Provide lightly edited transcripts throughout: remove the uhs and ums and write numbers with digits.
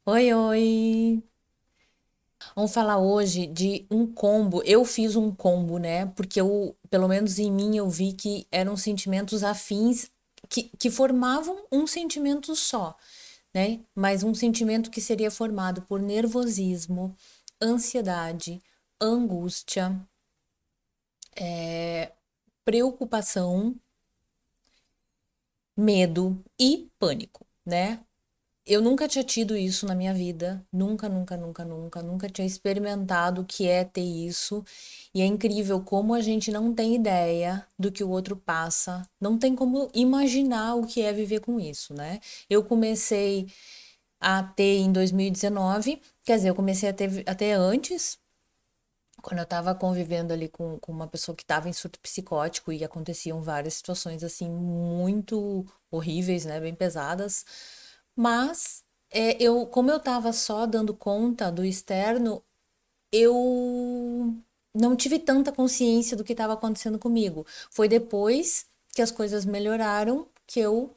Oi, oi! Vamos falar hoje de um combo. Eu fiz um combo, né? Porque pelo menos em mim, eu vi que eram sentimentos afins que formavam um sentimento só, né? Mas um sentimento que seria formado por nervosismo, ansiedade, angústia, preocupação, medo e pânico, né? Eu nunca tinha tido isso na minha vida, nunca, nunca, nunca, nunca, nunca tinha experimentado o que é ter isso. E é incrível como a gente não tem ideia do que o outro passa, não tem como imaginar o que é viver com isso, né? Eu comecei a ter em 2019, quer dizer, eu comecei a ter até antes, quando eu estava convivendo ali com uma pessoa que estava em surto psicótico e aconteciam várias situações assim muito horríveis, né, bem pesadas. Mas como eu estava só dando conta do externo, eu não tive tanta consciência do que estava acontecendo comigo. Foi depois que as coisas melhoraram que eu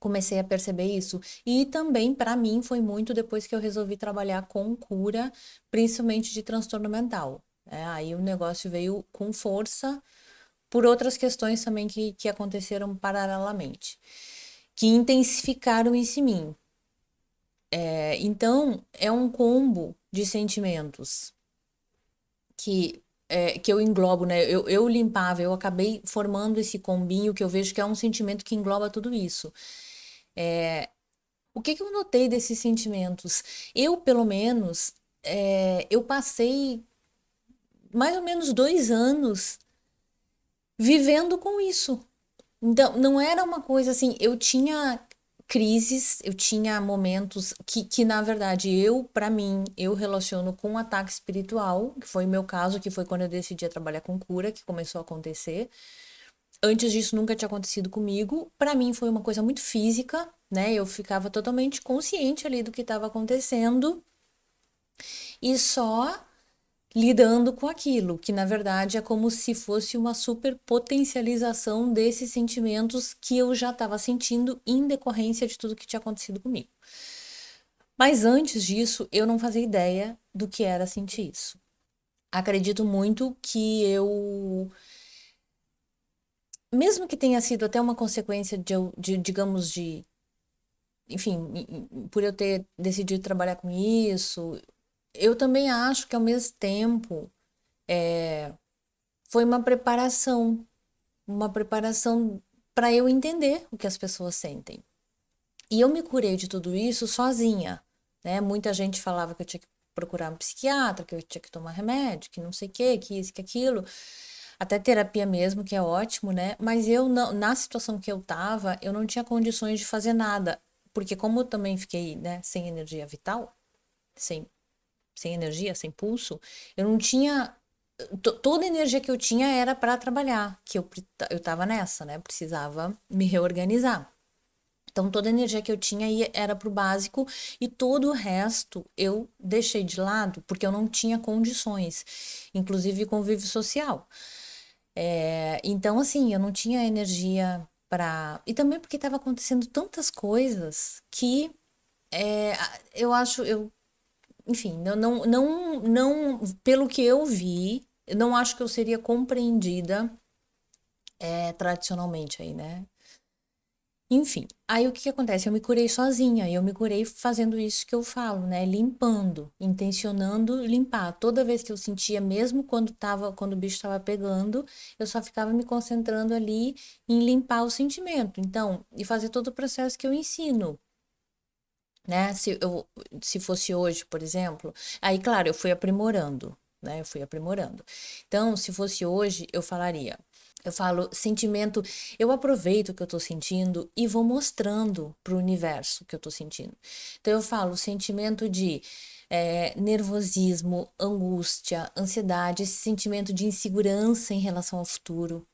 comecei a perceber isso. E também, para mim, foi muito depois que eu resolvi trabalhar com cura, principalmente de transtorno mental. Aí o negócio veio com força por outras questões também que aconteceram paralelamente, que intensificaram isso em mim. Então, é um combo de sentimentos que eu englobo, né? Eu limpava, eu acabei formando esse combinho que eu vejo que é um sentimento que engloba tudo isso. O que que eu notei desses sentimentos? Eu, pelo menos, eu passei mais ou menos 2 anos vivendo com isso. Então, não era uma coisa assim, eu tinha crises, eu tinha momentos que na verdade, para mim, eu relaciono com um ataque espiritual, que foi o meu caso, que foi quando eu decidi trabalhar com cura, que começou a acontecer. Antes disso, nunca tinha acontecido comigo. Para mim, foi uma coisa muito física, né? Eu ficava totalmente consciente ali do que estava acontecendo e só lidando com aquilo, que na verdade é como se fosse uma superpotencialização desses sentimentos que eu já estava sentindo em decorrência de tudo que tinha acontecido comigo. Mas antes disso, eu não fazia ideia do que era sentir isso. Acredito muito que mesmo que tenha sido até uma consequência digamos, enfim, por eu ter decidido trabalhar com isso, eu também acho que ao mesmo tempo foi uma preparação para eu entender o que as pessoas sentem. E eu me curei de tudo isso sozinha, né? Muita gente falava que eu tinha que procurar um psiquiatra, que eu tinha que tomar remédio, que não sei o quê, que isso, que aquilo. Até terapia mesmo, que é ótimo, né? Mas eu não, na situação que eu tava, eu não tinha condições de fazer nada. Porque como eu também fiquei, né, sem energia vital, sem, sem energia, sem pulso, eu não tinha toda a energia que eu tinha era para trabalhar, que eu tava nessa, né? Precisava me reorganizar. Então, toda a energia que eu tinha era pro básico e todo o resto eu deixei de lado porque eu não tinha condições, inclusive convívio social. Então, assim, eu não tinha energia para. E também porque estava acontecendo tantas coisas que eu acho, enfim, pelo que eu vi, eu não acho que eu seria compreendida tradicionalmente aí, né? Enfim, aí o que que acontece? Eu me curei sozinha, eu me curei fazendo isso que eu falo, né? Limpando, intencionando limpar. Toda vez que eu sentia, mesmo quando o bicho estava pegando, eu só ficava me concentrando ali em limpar o sentimento. Então, e fazer todo o processo que eu ensino, né? Se fosse hoje, por exemplo, aí, claro, eu fui aprimorando, né? Eu fui aprimorando. Então, se fosse hoje, eu falaria. Eu falo sentimento, eu aproveito o que eu tô sentindo e vou mostrando pro universo o que eu tô sentindo. Então eu falo sentimento de nervosismo, angústia, ansiedade, esse sentimento de insegurança em relação ao futuro.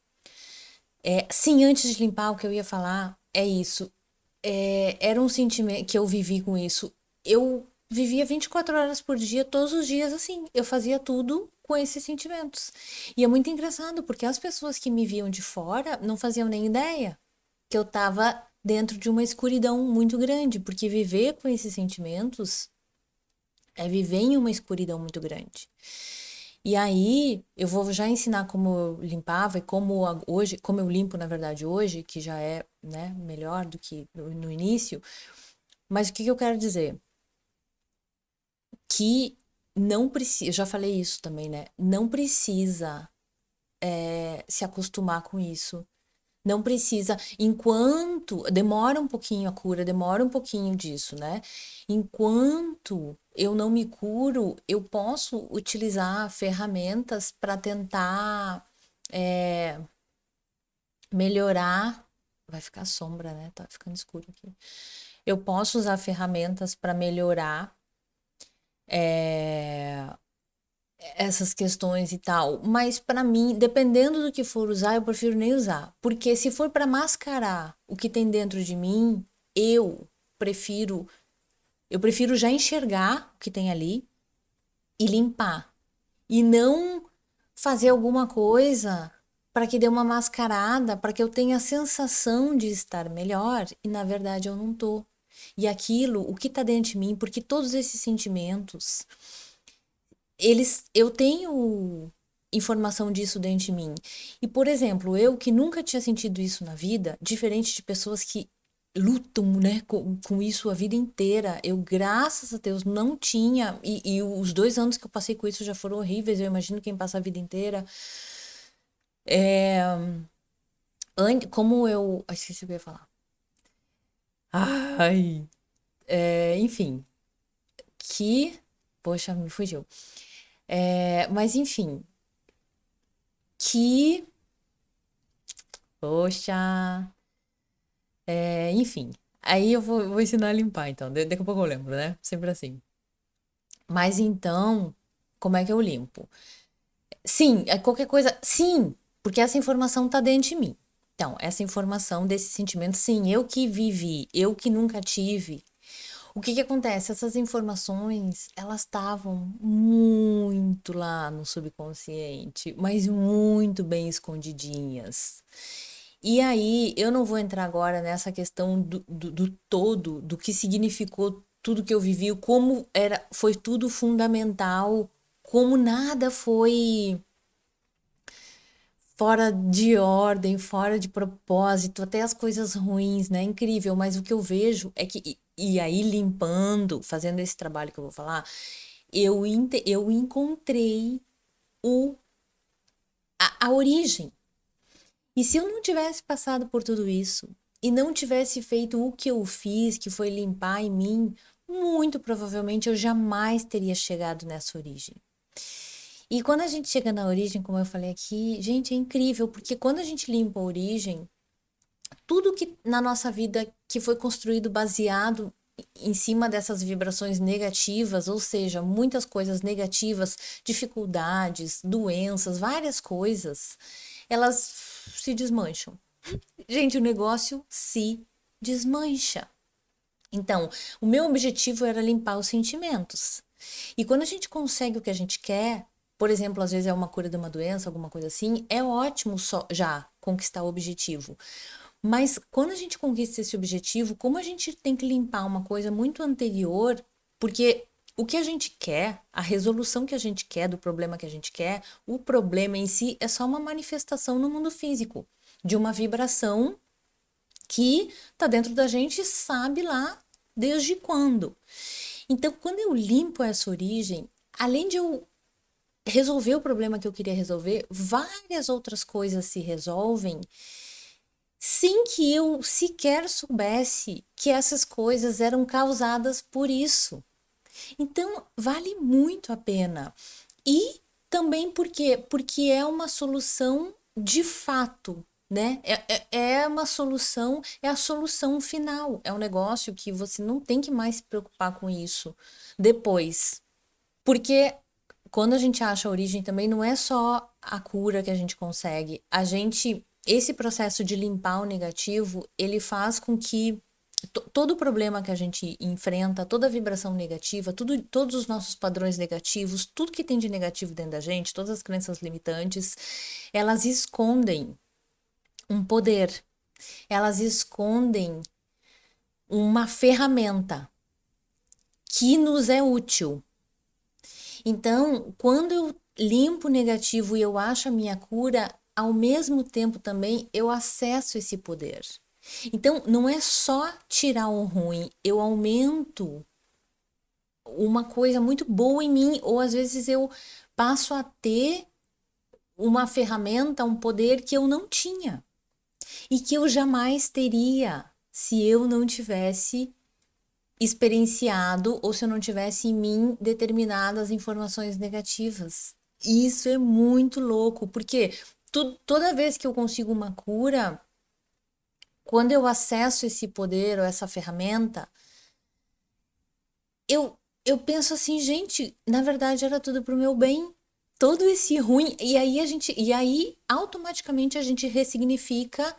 Sim, antes de limpar, o que eu ia falar é isso. Era um sentimento que eu vivi com isso. Eu vivia 24 horas por dia, todos os dias assim. Eu fazia tudo com esses sentimentos. E é muito engraçado, porque as pessoas que me viam de fora não faziam nem ideia que eu tava dentro de uma escuridão muito grande, porque viver com esses sentimentos é viver em uma escuridão muito grande. E aí, eu vou já ensinar como eu limpava e hoje, como eu limpo, na verdade, hoje, que já é, né, melhor do que no início. Mas o que eu quero dizer? Que não precisa, eu já falei isso também, né? Não precisa se acostumar com isso. Não precisa, enquanto demora um pouquinho a cura, demora um pouquinho disso, né? Enquanto eu não me curo, eu posso utilizar ferramentas para tentar é, melhorar. Vai ficar sombra, né? Tá ficando escuro aqui. Eu posso usar ferramentas para melhorar é, essas questões e tal, mas para mim, dependendo do que for usar, eu prefiro nem usar, porque se for para mascarar o que tem dentro de mim, eu prefiro eu prefiro já enxergar o que tem ali e limpar e não fazer alguma coisa para que dê uma mascarada, para que eu tenha a sensação de estar melhor e na verdade eu não tô. E aquilo, o que tá dentro de mim, porque todos esses sentimentos eu tenho informação disso dentro de mim. E, por exemplo, eu que nunca tinha sentido isso na vida, diferente de pessoas que lutam, né, com isso a vida inteira, eu, graças a Deus, não tinha, e os 2 anos que eu passei com isso já foram horríveis, eu imagino quem passa a vida inteira. É, como eu. Ai, esqueci o que eu ia falar. Ai, enfim, que. Poxa, me fugiu. Mas enfim, que poxa. Enfim. Aí eu vou ensinar a limpar, então. Daqui a pouco eu lembro, né? Sempre assim. Mas então, como é que eu limpo? Sim, qualquer coisa. Sim, porque essa informação tá dentro de mim. Então, essa informação desse sentimento, sim, eu que vivi, eu que nunca tive. O que que acontece? Essas informações, elas estavam muito lá no subconsciente, mas muito bem escondidinhas. E aí, eu não vou entrar agora nessa questão do todo, do que significou tudo que eu vivi, como foi tudo fundamental, como nada foi fora de ordem, fora de propósito, até as coisas ruins, né? Incrível, mas o que eu vejo é que, e aí limpando, fazendo esse trabalho que eu vou falar, eu encontrei o, a origem. E se eu não tivesse passado por tudo isso e não tivesse feito o que eu fiz, que foi limpar em mim, muito provavelmente eu jamais teria chegado nessa origem. E quando a gente chega na origem, como eu falei aqui, gente, é incrível, porque quando a gente limpa a origem, tudo que na nossa vida que foi construído baseado em cima dessas vibrações negativas, ou seja, muitas coisas negativas, dificuldades, doenças, várias coisas, elas se desmancham. Gente, o negócio se desmancha. Então, o meu objetivo era limpar os sentimentos. E quando a gente consegue o que a gente quer, por exemplo, às vezes é uma cura de uma doença, alguma coisa assim, é ótimo só já conquistar o objetivo. Mas quando a gente conquista esse objetivo, como a gente tem que limpar uma coisa muito anterior, porque o que a gente quer, a resolução que a gente quer do problema que a gente quer, o problema em si é só uma manifestação no mundo físico de uma vibração que tá dentro da gente e sabe lá desde quando. Então, quando eu limpo essa origem, além de eu resolver o problema que eu queria resolver, várias outras coisas se resolvem sem que eu sequer soubesse que essas coisas eram causadas por isso. Então, vale muito a pena. E também porque é uma solução de fato, né? É uma solução, é a solução final. É um negócio que você não tem que mais se preocupar com isso depois. Porque quando a gente acha a origem também não é só a cura que a gente consegue. Esse processo de limpar o negativo, ele faz com que todo o problema que a gente enfrenta, toda a vibração negativa, todos os nossos padrões negativos, tudo que tem de negativo dentro da gente, todas as crenças limitantes, elas escondem um poder. Elas escondem uma ferramenta que nos é útil. Então, quando eu limpo o negativo e eu acho a minha cura, ao mesmo tempo também eu acesso esse poder. Então, não é só tirar o ruim, eu aumento uma coisa muito boa em mim, ou às vezes eu passo a ter uma ferramenta, um poder que eu não tinha e que eu jamais teria se eu não tivesse experienciado ou se eu não tivesse em mim determinadas informações negativas. Isso é muito louco, porque toda vez que eu consigo uma cura, quando eu acesso esse poder ou essa ferramenta, eu penso assim, gente, na verdade era tudo pro meu bem. Todo esse ruim, e aí automaticamente a gente ressignifica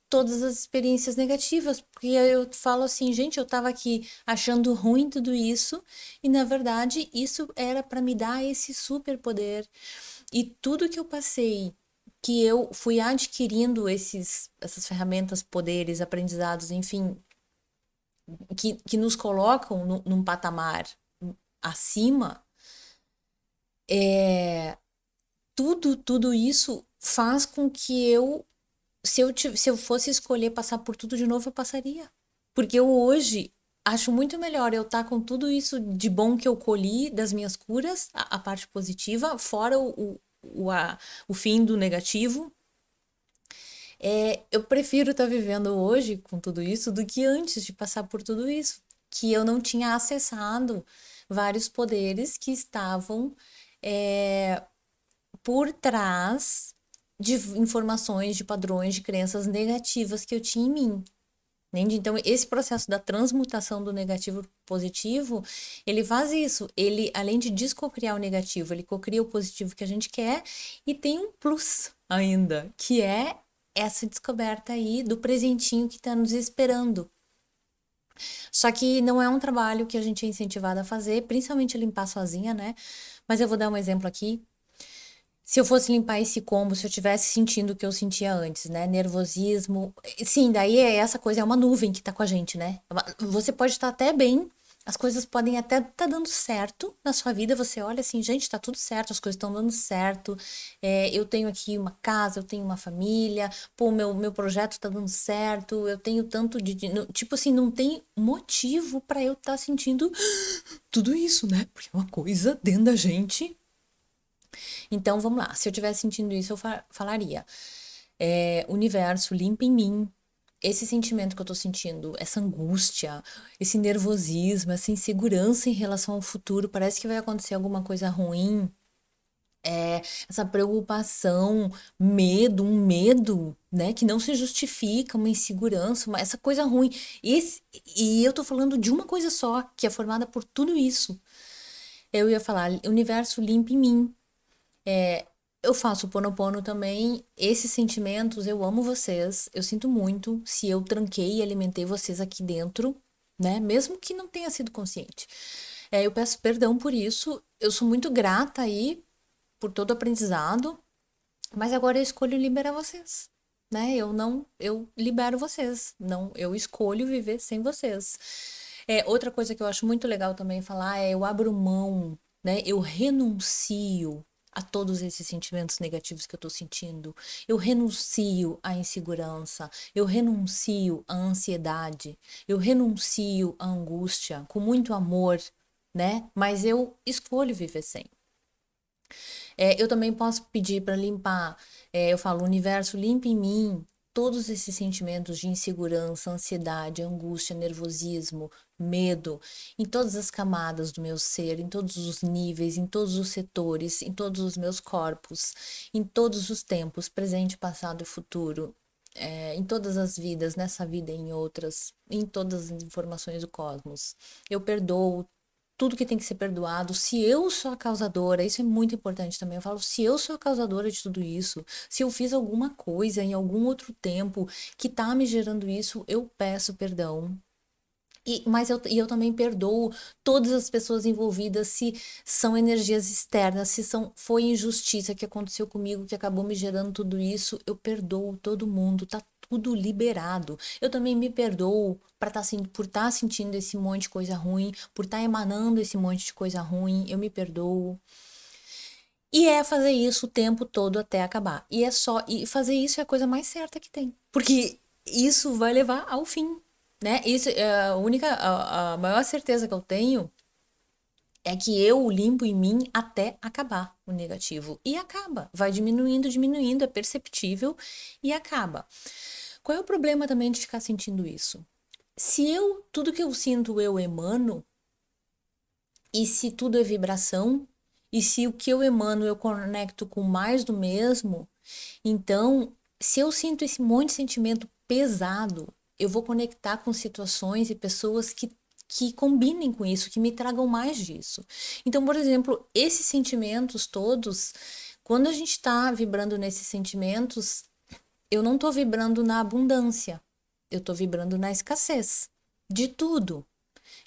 todas as experiências negativas, porque aí eu falo assim, gente, eu tava aqui achando ruim tudo isso, e na verdade isso era para me dar esse superpoder. E tudo que eu passei, que eu fui adquirindo essas ferramentas, poderes, aprendizados, enfim, que nos colocam num patamar acima, é, tudo isso faz com que se eu fosse escolher passar por tudo de novo, eu passaria. Porque eu hoje acho muito melhor eu estar com tudo isso de bom que eu colhi das minhas curas, a parte positiva, fora o fim do negativo. Eu prefiro estar vivendo hoje com tudo isso do que antes de passar por tudo isso, que eu não tinha acessado vários poderes que estavam é, por trás de informações, de padrões, de crenças negativas que eu tinha em mim. Entende? Então, esse processo da transmutação do negativo para o positivo, ele faz isso. Ele, além de descocriar o negativo, ele cocria o positivo que a gente quer e tem um plus ainda, que é essa descoberta aí do presentinho que está nos esperando. Só que não é um trabalho que a gente é incentivado a fazer, principalmente limpar sozinha, né? Mas eu vou dar um exemplo aqui. Se eu fosse limpar esse combo, se eu tivesse sentindo o que eu sentia antes, né? Nervosismo. Sim, daí essa coisa, é uma nuvem que tá com a gente, né? Você pode estar até bem, as coisas podem até estar dando certo na sua vida. Você olha assim, gente, tá tudo certo, as coisas estão dando certo. Eu tenho aqui uma casa, eu tenho uma família, pô, meu projeto tá dando certo, eu tenho tanto tipo assim, não tem motivo para eu estar sentindo tudo isso, né? Porque é uma coisa dentro da gente. Então, vamos lá. Se eu estivesse sentindo isso, eu falaria: universo, limpa em mim esse sentimento que eu tô sentindo, essa angústia, esse nervosismo, essa insegurança em relação ao futuro. Parece que vai acontecer alguma coisa ruim. Essa preocupação, medo, um medo, né, que não se justifica, uma insegurança, essa coisa ruim. E eu tô falando de uma coisa só, que é formada por tudo isso. Eu ia falar: universo, limpa em mim. Eu faço Ponopono também. Esses sentimentos, eu amo vocês. Eu sinto muito se eu tranquei e alimentei vocês aqui dentro, né? Mesmo que não tenha sido consciente. Eu peço perdão por isso. Eu sou muito grata aí por todo o aprendizado, mas agora eu escolho liberar vocês, né? Eu libero vocês. Não, eu escolho viver sem vocês. Outra coisa que eu acho muito legal também falar é eu abro mão, né? Eu renuncio a todos esses sentimentos negativos que eu tô sentindo. Eu renuncio à insegurança, eu renuncio à ansiedade, eu renuncio à angústia com muito amor, né? Mas eu escolho viver sem. Eu também posso pedir para limpar. Eu falo, universo, limpa em mim todos esses sentimentos de insegurança, ansiedade, angústia, nervosismo, medo, em todas as camadas do meu ser, em todos os níveis, em todos os setores, em todos os meus corpos, em todos os tempos, presente, passado e futuro. Em todas as vidas, nessa vida e em outras, em todas as informações do cosmos. Eu perdoo tudo que tem que ser perdoado. Se eu sou a causadora, isso é muito importante também. Eu falo, se eu sou a causadora de tudo isso, se eu fiz alguma coisa em algum outro tempo que tá me gerando isso, eu peço perdão. Mas eu também perdoo todas as pessoas envolvidas se são energias externas, se foi injustiça que aconteceu comigo, que acabou me gerando tudo isso, eu perdoo todo mundo, tá tudo liberado. Eu também me perdoo por estar sentindo esse monte de coisa ruim, por estar emanando esse monte de coisa ruim, eu me perdoo. E é fazer isso o tempo todo até acabar. E fazer isso é a coisa mais certa que tem. Porque isso vai levar ao fim, né? Isso é a maior certeza que eu tenho é que eu limpo em mim até acabar o negativo. E acaba, vai diminuindo, diminuindo, é perceptível e acaba. Qual é o problema também de ficar sentindo isso? Se tudo que eu sinto eu emano, e se tudo é vibração, e se o que eu emano eu conecto com mais do mesmo, então, se eu sinto esse monte de sentimento pesado, eu vou conectar com situações e pessoas que combinem com isso, que me tragam mais disso. Então, por exemplo, esses sentimentos todos, quando a gente está vibrando nesses sentimentos, eu não estou vibrando na abundância, eu estou vibrando na escassez de tudo,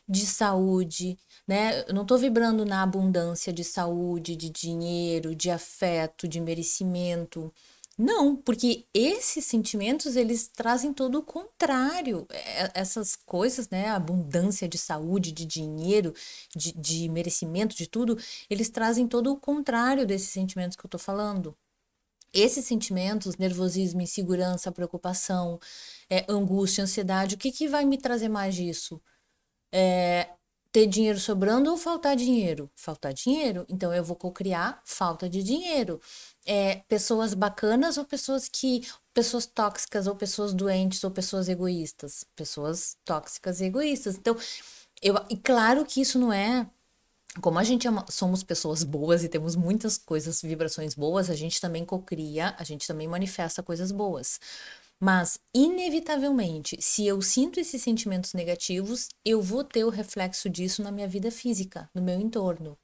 de saúde, né? Eu não estou vibrando na abundância de saúde, de dinheiro, de afeto, de merecimento. Não, porque esses sentimentos eles trazem todo o contrário. Essas coisas, né? A abundância de saúde, de dinheiro, de merecimento, de tudo, eles trazem todo o contrário desses sentimentos que eu tô falando. Esses sentimentos, nervosismo, insegurança, preocupação, angústia, ansiedade, o que que vai me trazer mais disso? Ter dinheiro sobrando ou faltar dinheiro? Faltar dinheiro, então eu vou cocriar falta de dinheiro. Pessoas bacanas ou pessoas tóxicas ou pessoas doentes ou pessoas egoístas? Pessoas tóxicas e egoístas. Então, e claro que isso não é como a gente somos pessoas boas e temos muitas coisas, vibrações boas, a gente também cocria, a gente também manifesta coisas boas. Mas, inevitavelmente, se eu sinto esses sentimentos negativos, eu vou ter o reflexo disso na minha vida física, no meu entorno.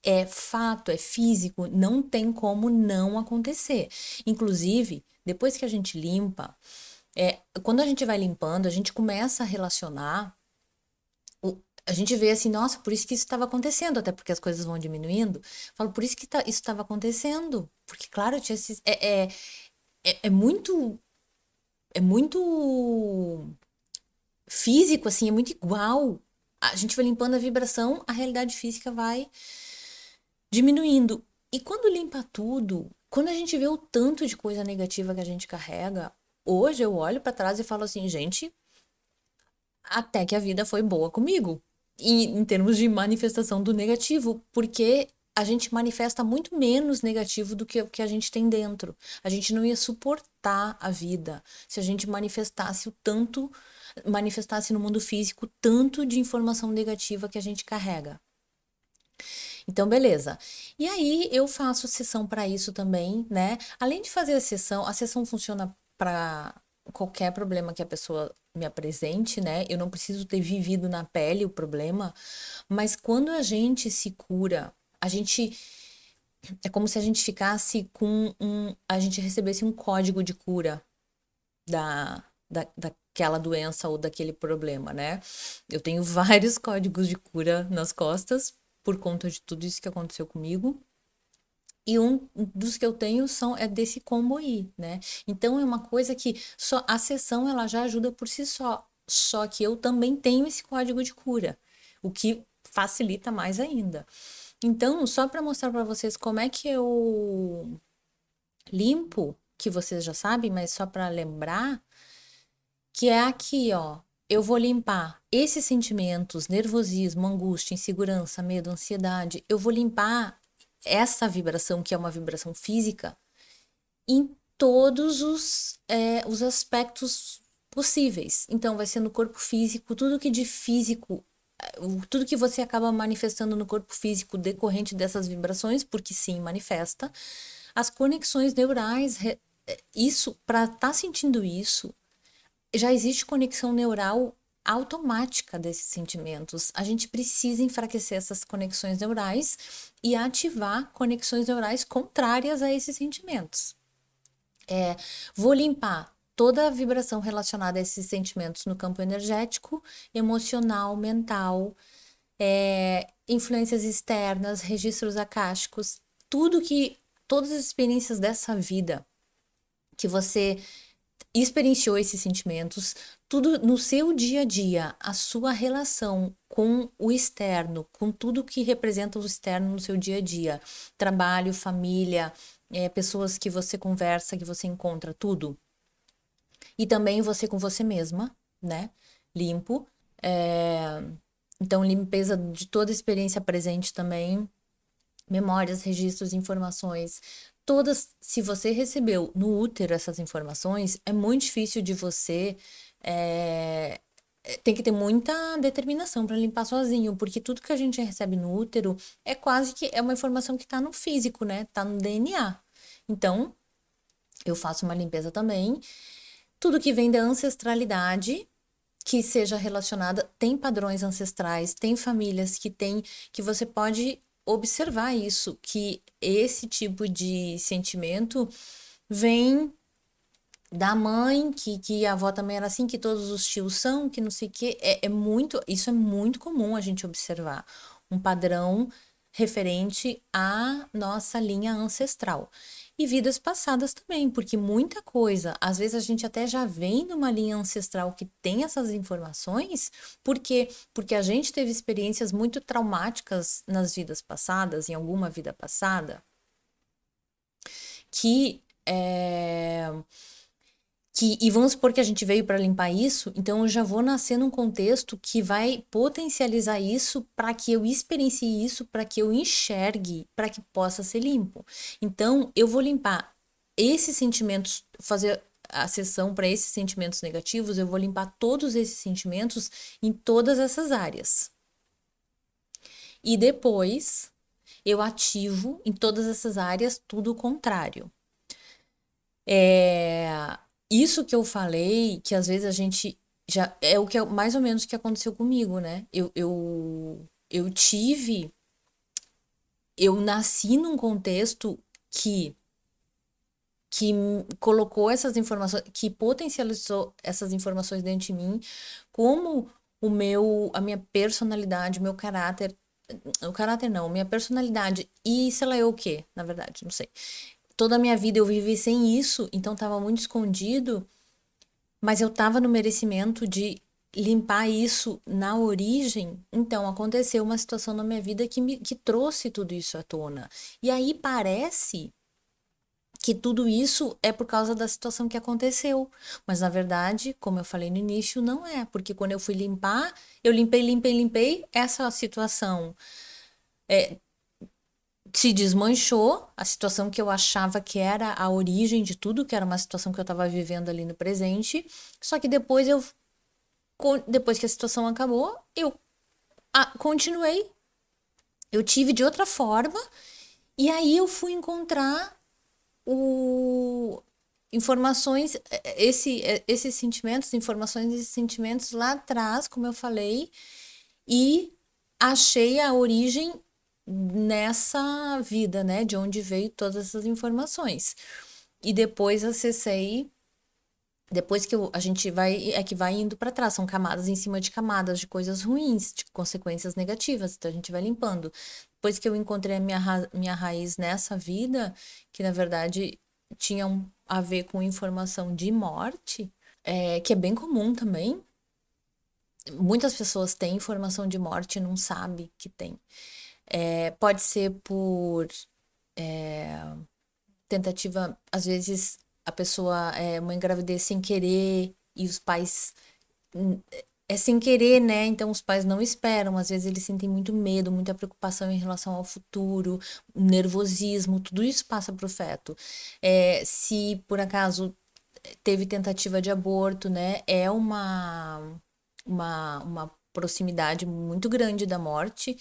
É fato, é físico, não tem como não acontecer. Inclusive, depois que a gente limpa, quando a gente vai limpando, a gente começa a relacionar a gente vê assim, nossa, por isso que isso estava acontecendo, até porque as coisas vão diminuindo. Falo, por isso que isso estava acontecendo. Porque, claro, tinha é muito. É muito físico, assim, é muito igual. A gente vai limpando a vibração, a realidade física vai diminuindo. E quando limpa tudo, quando a gente vê o tanto de coisa negativa que a gente carrega, hoje eu olho para trás e falo assim, gente, até que a vida foi boa comigo. E em termos de manifestação do negativo, porque a gente manifesta muito menos negativo do que o que a gente tem dentro. A gente não ia suportar a vida se a gente manifestasse no mundo físico tanto de informação negativa que a gente carrega. Então, beleza. E aí eu faço sessão para isso também, né? Além de fazer a sessão funciona para qualquer problema que a pessoa me apresente, né? Eu não preciso ter vivido na pele o problema, mas quando a gente se cura, a gente é como se a gente ficasse a gente recebesse um código de cura daquela doença ou daquele problema, né? Eu tenho vários códigos de cura nas costas por conta de tudo isso que aconteceu comigo. E um dos que eu tenho é desse combo aí, né? Então é uma coisa que só a sessão ela já ajuda por si só. Só que eu também tenho esse código de cura, o que facilita mais ainda. Então, só para mostrar para vocês como é que eu limpo, que vocês já sabem, mas só para lembrar, que é aqui, ó. Eu vou limpar esses sentimentos, nervosismo, angústia, insegurança, medo, ansiedade. Eu vou limpar essa vibração, que é uma vibração física, em todos os aspectos possíveis. Então, vai ser no corpo físico, tudo que de físico, tudo que você acaba manifestando no corpo físico decorrente dessas vibrações, porque sim, manifesta. As conexões neurais, isso, para estar sentindo isso, já existe conexão neural automática desses sentimentos. A gente precisa enfraquecer essas conexões neurais e ativar conexões neurais contrárias a esses sentimentos. Vou limpar toda a vibração relacionada a esses sentimentos no campo energético, emocional, mental, influências externas, registros akáshicos, todas as experiências dessa vida que você experienciou esses sentimentos, tudo no seu dia a dia, a sua relação com o externo, com tudo que representa o externo no seu dia a dia, trabalho, família, pessoas que você conversa, que você encontra, tudo. E também você com você mesma, né? Limpo. É, Então, limpeza de toda a experiência presente também, memórias, registros, informações, todas, se você recebeu no útero essas informações, é muito difícil de você. é, Tem que ter muita determinação para limpar sozinho, porque tudo que a gente recebe no útero é quase que é uma informação que está no físico, né? Tá no DNA. Então, eu faço uma limpeza também. Tudo que vem da ancestralidade, que seja relacionada, tem padrões ancestrais, tem famílias que tem, que você pode observar isso, que esse tipo de sentimento vem da mãe, que a avó também era assim, que todos os tios são, que não sei o quê. Isso é muito comum a gente observar. Um padrão referente à nossa linha ancestral. E vidas passadas também, porque muita coisa, às vezes a gente até já vem de uma linha ancestral que tem essas informações, porque a gente teve experiências muito traumáticas nas vidas passadas, em alguma vida passada, que é, e vamos supor que a gente veio para limpar isso, então eu já vou nascer num contexto que vai potencializar isso para que eu experiencie isso, para que eu enxergue, para que possa ser limpo. Então, eu vou limpar esses sentimentos, fazer a sessão para esses sentimentos negativos, eu vou limpar todos esses sentimentos em todas essas áreas. E depois eu ativo em todas essas áreas tudo o contrário. É, Isso que eu falei, que às vezes a gente já é o que mais ou menos o que aconteceu comigo, né? Eu nasci num contexto que colocou essas informações, que potencializou essas informações dentro de mim, como a minha personalidade, o caráter não, minha personalidade e sei lá eu o quê, na verdade, não sei. Toda a minha vida eu vivi sem isso, então estava muito escondido, mas eu estava no merecimento de limpar isso na origem. Então aconteceu uma situação na minha vida que trouxe tudo isso à tona. E aí parece que tudo isso é por causa da situação que aconteceu. Mas na verdade, como eu falei no início, não é, porque quando eu fui limpar, eu limpei, essa situação se desmanchou, a situação que eu achava que era a origem de tudo, que era uma situação que eu estava vivendo ali no presente. Só que depois que a situação acabou, eu continuei, eu tive de outra forma, e aí eu fui encontrar o informações, esses sentimentos, informações desses sentimentos lá atrás, como eu falei, e achei a origem nessa vida, né, de onde veio todas essas informações. E depois acessei, depois que a gente vai indo para trás, são camadas em cima de camadas de coisas ruins, de consequências negativas, então a gente vai limpando. Depois que eu encontrei a minha raiz nessa vida, que na verdade tinha a ver com informação de morte, que é bem comum também. Muitas pessoas têm informação de morte e não sabem que tem. Pode ser por tentativa, às vezes a pessoa é uma gravidez sem querer e os pais é sem querer, né? Então os pais não esperam, às vezes eles sentem muito medo, muita preocupação em relação ao futuro, nervosismo, tudo isso passa para o feto. Se por acaso teve tentativa de aborto, né? É uma proximidade muito grande da morte.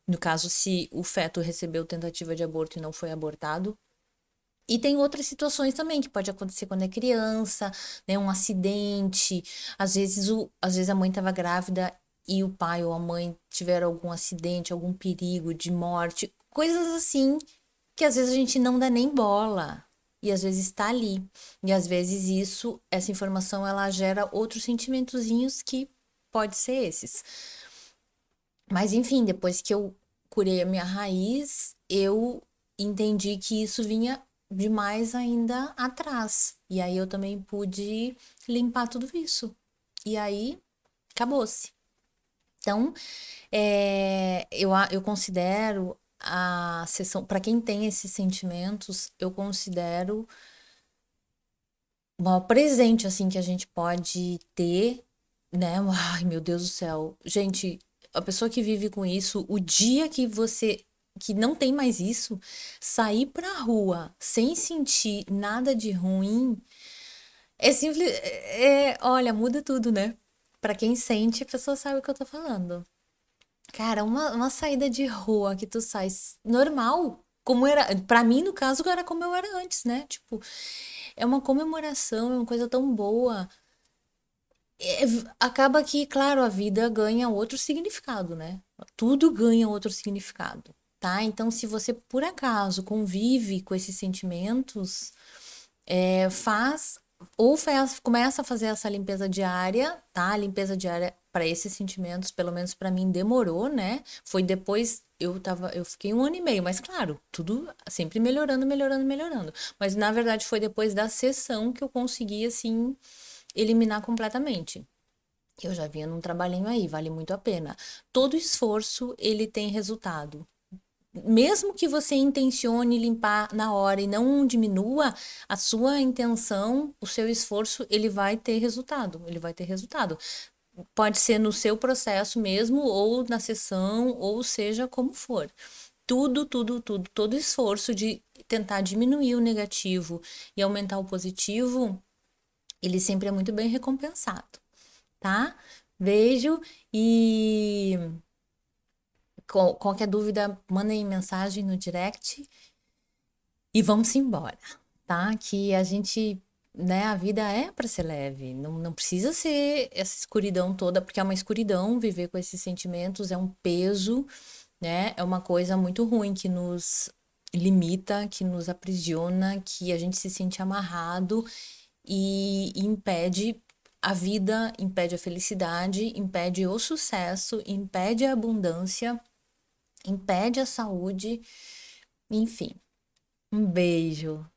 No caso, se o feto recebeu tentativa de aborto e não foi abortado. E tem outras situações também que pode acontecer quando é criança, né? Um acidente. Às vezes a mãe estava grávida e o pai ou a mãe tiveram algum acidente, algum perigo de morte, coisas assim que às vezes a gente não dá nem bola. E às vezes está ali. E às vezes essa informação, ela gera outros sentimentozinhos que pode ser esses. Mas enfim, depois que eu curei a minha raiz, eu entendi que isso vinha. demais ainda atrás. E aí eu também pude limpar tudo isso. E aí acabou-se. Então, eu considero a sessão, para quem tem esses sentimentos, eu considero o maior presente assim que a gente pode ter, né? Ai, meu Deus do céu. Gente, a pessoa que vive com isso, o dia que você que não tem mais isso, sair pra rua sem sentir nada de ruim, é simples, olha, muda tudo, né? Pra quem sente, a pessoa sabe o que eu tô falando. Cara, uma saída de rua que tu sai normal, como era, pra mim, no caso, era como eu era antes, né? Tipo, é uma comemoração, é uma coisa tão boa. Acaba que, claro, a vida ganha outro significado, né? Tudo ganha outro significado, tá? Então, se você por acaso convive com esses sentimentos, faz começa a fazer essa limpeza diária, tá? A limpeza diária para esses sentimentos, pelo menos para mim, demorou, né? Foi depois eu fiquei 1 ano e meio, mas claro, tudo sempre melhorando, melhorando, melhorando. Mas na verdade foi depois da sessão que eu consegui assim eliminar completamente. Eu já vinha num trabalhinho aí, vale muito a pena. Todo esforço, ele tem resultado. Mesmo que você intencione limpar na hora e não diminua a sua intenção, o seu esforço, ele vai ter resultado. Ele vai ter resultado. Pode ser no seu processo mesmo, ou na sessão, ou seja como for. Tudo, tudo, tudo, todo esforço de tentar diminuir o negativo e aumentar o positivo, ele sempre é muito bem recompensado, tá? Beijo e qualquer dúvida, mandem mensagem no direct e vamos embora, tá? Que a gente, né, a vida é para ser leve, não precisa ser essa escuridão toda, porque é uma escuridão viver com esses sentimentos, é um peso, né? É uma coisa muito ruim que nos limita, que nos aprisiona, que a gente se sente amarrado e impede a vida, impede a felicidade, impede o sucesso, impede a abundância, impede a saúde, enfim. Um beijo.